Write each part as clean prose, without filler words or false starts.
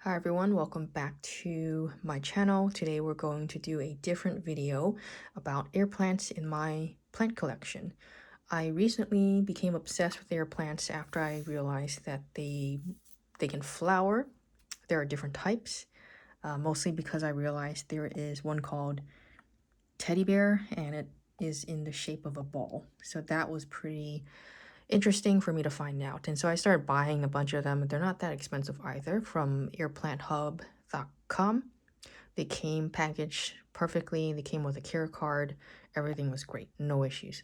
Hi everyone, welcome back to my channel. Today we're going to do a different video about air plants in my plant collection. I recently became obsessed with air plants after I realized that they can flower. There are different types, mostly because I realized there is one called teddy bear and it is in the shape of a ball. So that was pretty interesting for me to find out. And so I started buying a bunch of them. They're not that expensive either from airplanthub.com. They came packaged perfectly. They came with a care card. Everything was great. No issues.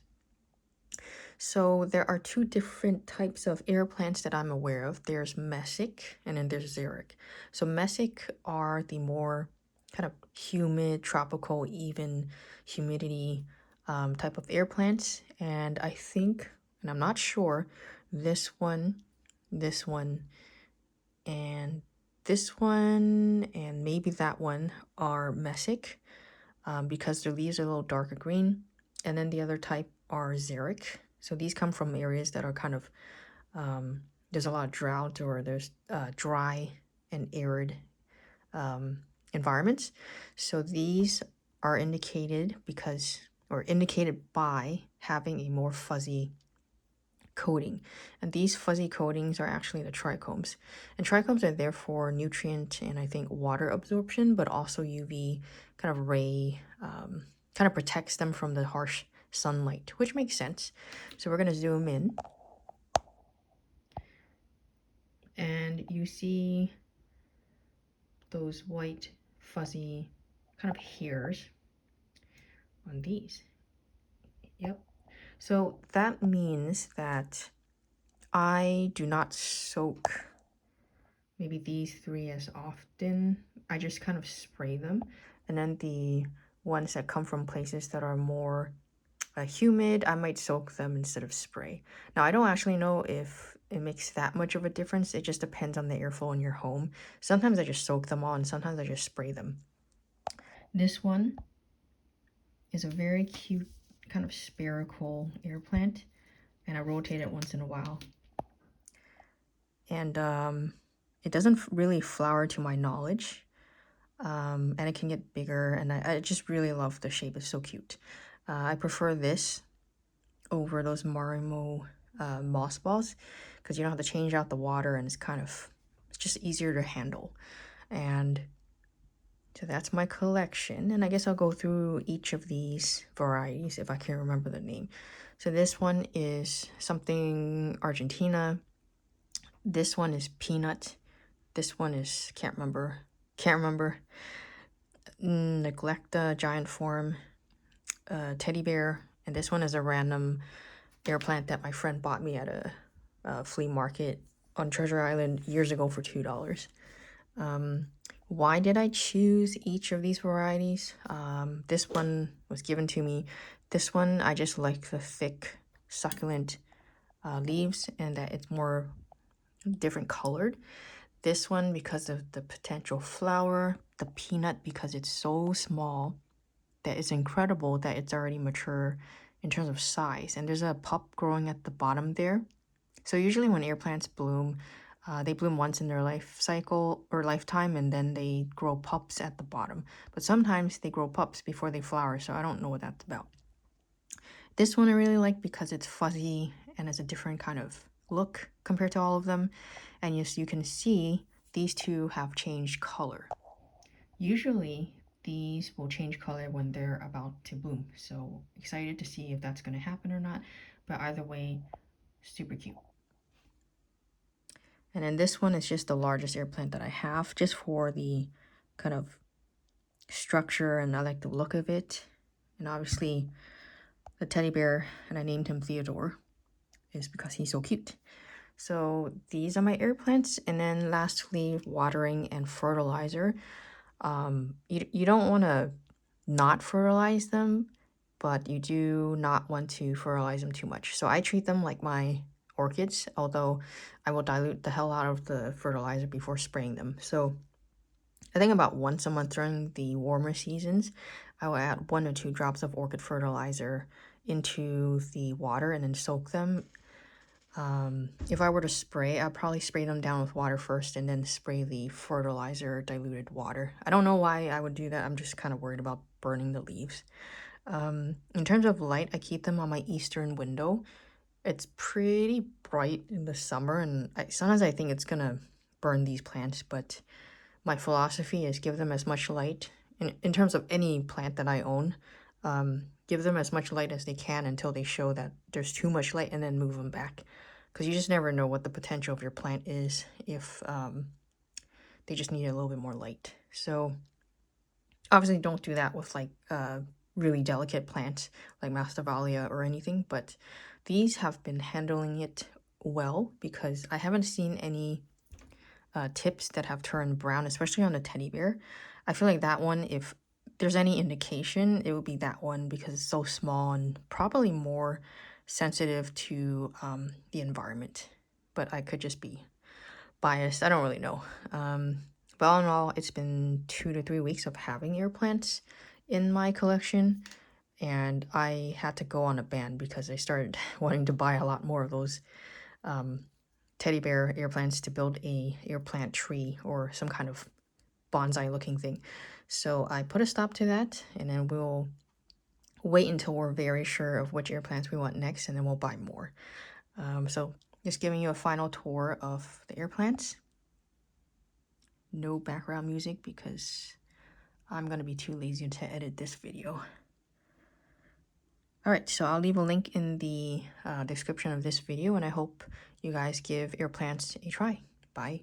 So there are two different types of air plants that I'm aware of. There's mesic and then there's xeric. So mesic are the more kind of humid, tropical, even humidity type of air plants. And I think, and I'm not sure, this one, and this one, and maybe that one are mesic because their leaves are a little darker green. And then the other type are xeric. So these come from areas that are kind of, there's a lot of drought or there's dry and arid environments. So these are indicated by having a more fuzzy coating. And these fuzzy coatings are actually the trichomes. And trichomes are there for nutrient and I think water absorption, but also UV kind of ray, kind of protects them from the harsh sunlight, which makes sense. So we're going to zoom in. And you see those white fuzzy kind of hairs on these. Yep. So that means that I do not soak maybe these three as often. I just kind of spray them. And then the ones that come from places that are more humid, I might soak them instead of spray. Now, I don't actually know if it makes that much of a difference. It just depends on the airflow in your home. Sometimes I just soak them all and sometimes I just spray them. This one is a very cute kind of spherical air plant, and I rotate it once in a while. And it doesn't really flower to my knowledge, and it can get bigger, and I just really love the shape. It's so cute. I prefer this over those Marimo moss balls because you don't have to change out the water, and it's just easier to handle. And so that's my collection, and I guess I'll go through each of these varieties if I can remember the name. So this one is something Argentina. This one is peanut. This one is can't remember. Neglecta, giant form, teddy bear, and this one is a random air plant that my friend bought me at a flea market on Treasure Island years ago for $2. Why did I choose each of these varieties? This one was given to me. This one, I just like the thick, succulent leaves and that it's more different colored. This one, because of the potential flower. The peanut, because it's so small that it's incredible that it's already mature in terms of size. And there's a pup growing at the bottom there. So usually when air plants bloom, they bloom once in their life cycle or lifetime, and then they grow pups at the bottom. But sometimes they grow pups before they flower, so I don't know what that's about. This one I really like because it's fuzzy and it's a different kind of look compared to all of them. And yes, you can see these two have changed color. Usually these will change color when they're about to bloom. So excited to see if that's going to happen or not. But either way, super cute. And then this one is just the largest air plant that I have, just for the kind of structure, and I like the look of it. And obviously the teddy bear, and I named him Theodore, is because he's so cute. So these are my air plants. And then lastly, watering and fertilizer. You don't want to not fertilize them, but you do not want to fertilize them too much. So I treat them like my orchids, although I will dilute the hell out of the fertilizer before spraying them. So I think about once a month during the warmer seasons, I will add 1 or 2 drops of orchid fertilizer into the water and then soak them. If I were to spray, I'd probably spray them down with water first and then spray the fertilizer diluted water. I don't know why I would do that. I'm just kind of worried about burning the leaves. In terms of light, I keep them on my eastern window. It's pretty bright in the summer, and sometimes I think it's gonna burn these plants, but my philosophy is give them as much light. In terms of any plant that I own, give them as much light as they can until they show that there's too much light and then move them back. Because you just never know what the potential of your plant is if they just need a little bit more light. So obviously don't do that with like really delicate plants like Masdevallia or anything, but these have been handling it well because I haven't seen any tips that have turned brown, especially on the teddy bear. I feel like that one, if there's any indication, it would be that one because it's so small and probably more sensitive to the environment. But I could just be biased. I don't really know. But all in all, it's been 2 to 3 weeks of having air plants in my collection. And I had to go on a ban because I started wanting to buy a lot more of those teddy bear air plants to build a air plant tree or some kind of bonsai looking thing. So I put a stop to that, and then we'll wait until we're very sure of which air plants we want next, and then we'll buy more. So just giving you a final tour of the air plants. No background music because I'm gonna be too lazy to edit this video. Alright, so I'll leave a link in the description of this video, and I hope you guys give air plants a try. Bye.